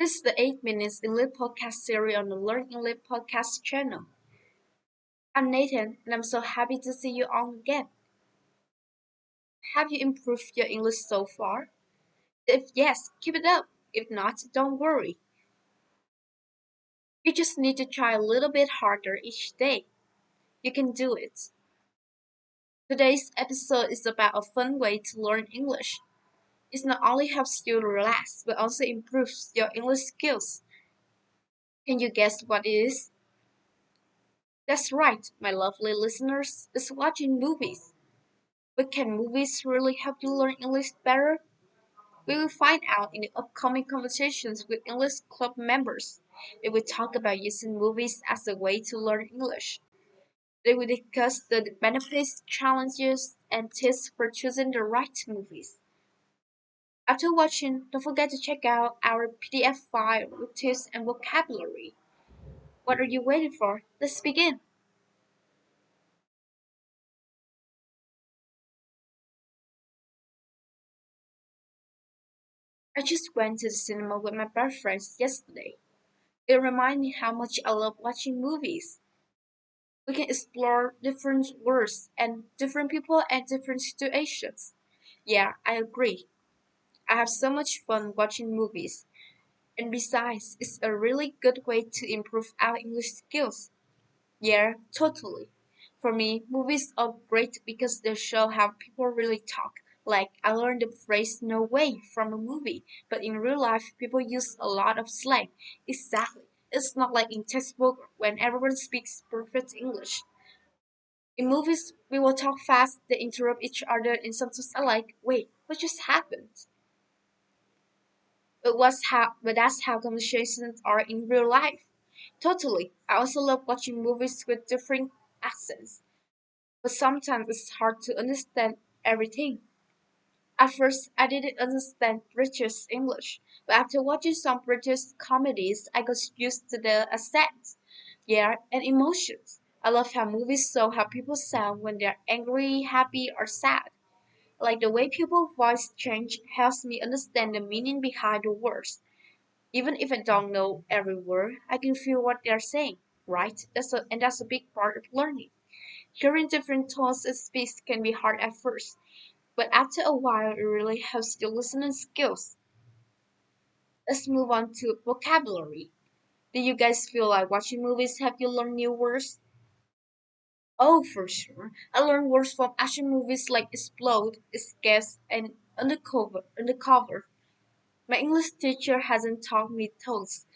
This is the 8 Minutes English podcast series on the Learn English podcast channel. I'm Nathan and I'm so happy to see you on again. Have you improved your English so far? If yes, keep it up. If not, don't worry. You just need to try a little bit harder each day. You can do it. Today's episode is about a fun way to learn English. It not only helps you relax but also improves your English skills. Can you guess what it is? That's right, my lovely listeners, it's watching movies. But can movies really help you learn English better? We will find out in the upcoming conversations with English Club members. They will talk about using movies as a way to learn English. They will discuss the benefits, challenges, and tips for choosing the right movies. After watching, don't forget to check out our PDF file with tips and vocabulary. What are you waiting for? Let's begin. I just went to the cinema with my best friends yesterday. It reminded me how much I love watching movies. We can explore different worlds and different people and different situations. Yeah, I agree. I have so much fun watching movies. And besides, it's a really good way to improve our English skills. Yeah, totally. For me, movies are great because they show how people really talk. Like, I learned the phrase no way from a movie, but in real life, people use a lot of slang. Exactly. It's not like in textbook when everyone speaks perfect English. In movies, we will talk fast, they interrupt each other, and sometimes I like, wait, what just happened? But that's how conversations are in real life. Totally. I also love watching movies with different accents, but sometimes it's hard to understand everything. At first, I didn't understand British English, but after watching some British comedies, I got used to the accents, yeah, and emotions. I love how movies show how people sound when they're angry, happy, or sad. Like the way people's voice change helps me understand the meaning behind the words. Even if I don't know every word, I can feel what they're saying, right? That's a big part of learning. Hearing different tones of speech can be hard at first, but after a while it really helps your listening skills. Let's move on to vocabulary. Do you guys feel like watching movies help you learn new words? Oh, for sure. I learned words from action movies like Explode, Escape, and Undercover. My English teacher hasn't taught me those,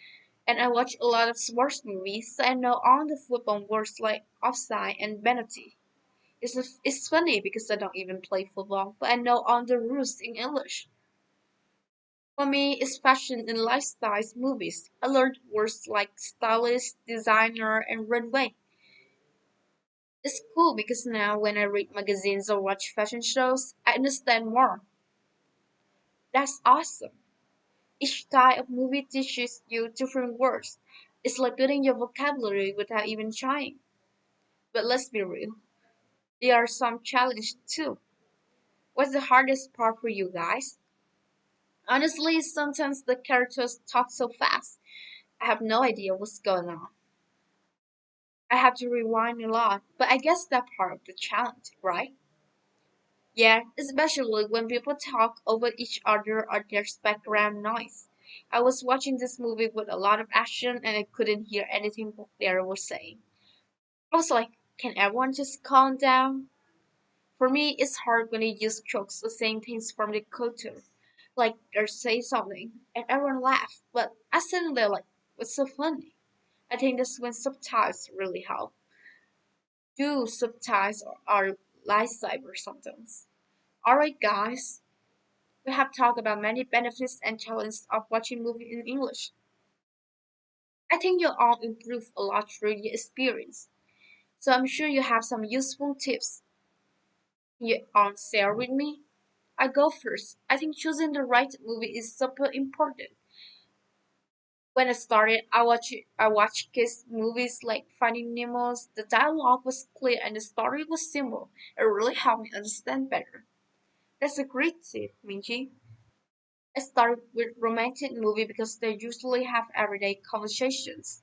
and I watch a lot of sports movies, so I know all the football words like offside and penalty. It's funny because I don't even play football, but I know all the rules in English. For me, it's fashion and lifestyle movies. I learned words like stylist, designer, and runway. It's cool because now when I read magazines or watch fashion shows, I understand more. That's awesome. Each type of movie teaches you different words. It's like building your vocabulary without even trying. But let's be real, there are some challenges too. What's the hardest part for you guys? Honestly, sometimes the characters talk so fast, I have no idea what's going on. I have to rewind a lot, but I guess that's part of the challenge, right? Yeah, especially when people talk over each other or there's background noise. I was watching this movie with a lot of action and I couldn't hear anything they were saying. I was like, can everyone just calm down? For me, it's hard when they use jokes or saying things from the culture. Like they say something and everyone laughs, but I sitting there like, what's so funny? I think that's when subtitles really help. Do subtitles are lifesaver sometimes. Alright guys, we have talked about many benefits and challenges of watching movies in English. I think you'll all improve a lot through your experience. So I'm sure you have some useful tips you share with me. I go first. I think choosing the right movie is super important. When I started, I watched kids movies like Finding Nemo. The dialogue was clear and the story was simple. It really helped me understand better. That's a great tip, Minji. I started with romantic movie because they usually have everyday conversations.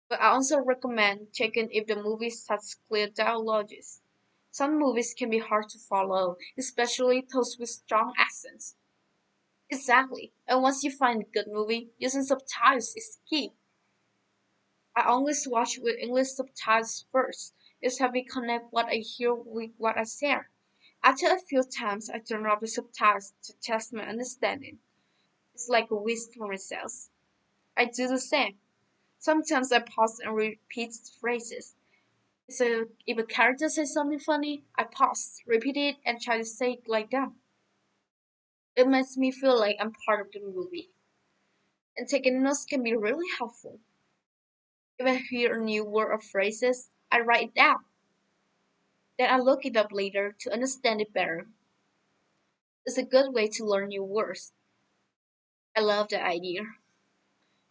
But I also recommend checking if the movie has clear dialogues. Some movies can be hard to follow, especially those with strong accents. Exactly. And once you find a good movie, using subtitles is key. I always watch with English subtitles first. It's how we connect what I hear with what I say. After a few times, I turn off the subtitles to test my understanding. It's like a whisk for myself. I do the same. Sometimes I pause and repeat phrases. So if a character says something funny, I pause, repeat it, and try to say it like them. It makes me feel like I'm part of the movie. And taking notes can be really helpful. If I hear a new word or phrases, I write it down. Then I look it up later to understand it better. It's a good way to learn new words. I love the idea.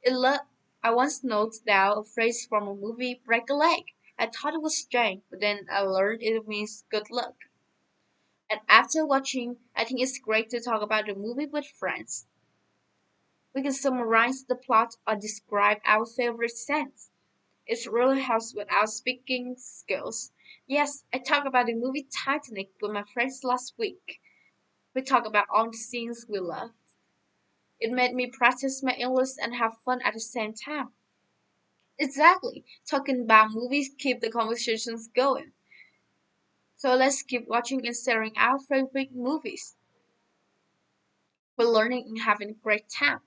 It lo- I once noted down a phrase from a movie, break a leg. I thought it was strange, but then I learned it means good luck. And after watching, I think it's great to talk about the movie with friends. We can summarize the plot or describe our favorite scenes. It really helps with our speaking skills. Yes, I talked about the movie Titanic with my friends last week. We talked about all the scenes we love. It made me practice my English and have fun at the same time. Exactly. Talking about movies keep the conversations going. So let's keep watching and sharing our favorite movies. We're learning and having a great time.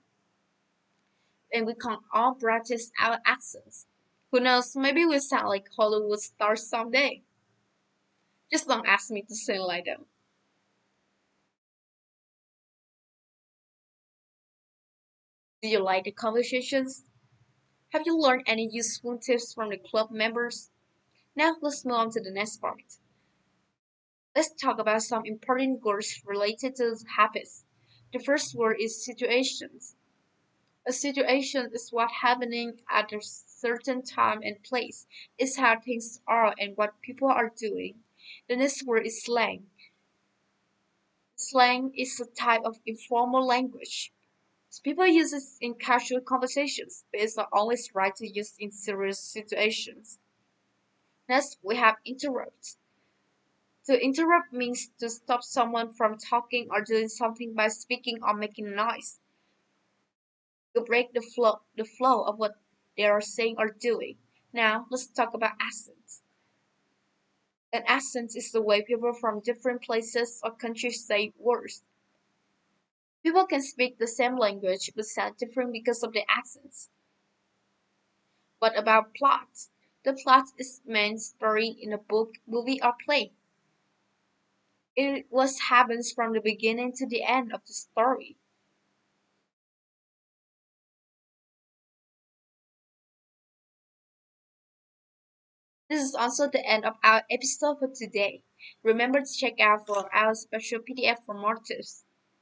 And we can all practice our accents. Who knows, maybe we'll sound like Hollywood stars someday. Just don't ask me to sing like them. Do you like the conversations? Have you learned any useful tips from the club members? Now let's move on to the next part. Let's talk about some important words related to habits. The first word is situations. A situation is what happening at a certain time and place. It's how things are and what people are doing. The next word is slang. Slang is a type of informal language. People use it in casual conversations, but it's not always right to use in serious situations. Next, we have interrupt. To interrupt means to stop someone from talking or doing something by speaking or making noise. You break the flow of what they are saying or doing. Now, let's talk about accents. An accent is the way people from different places or countries say words. People can speak the same language but sound different because of the accents. What about plot? The plot is main story in a book, movie, or play. It what happens from the beginning to the end of the story. This is also the end of our episode for today. Remember to check out for our special PDF for more tips.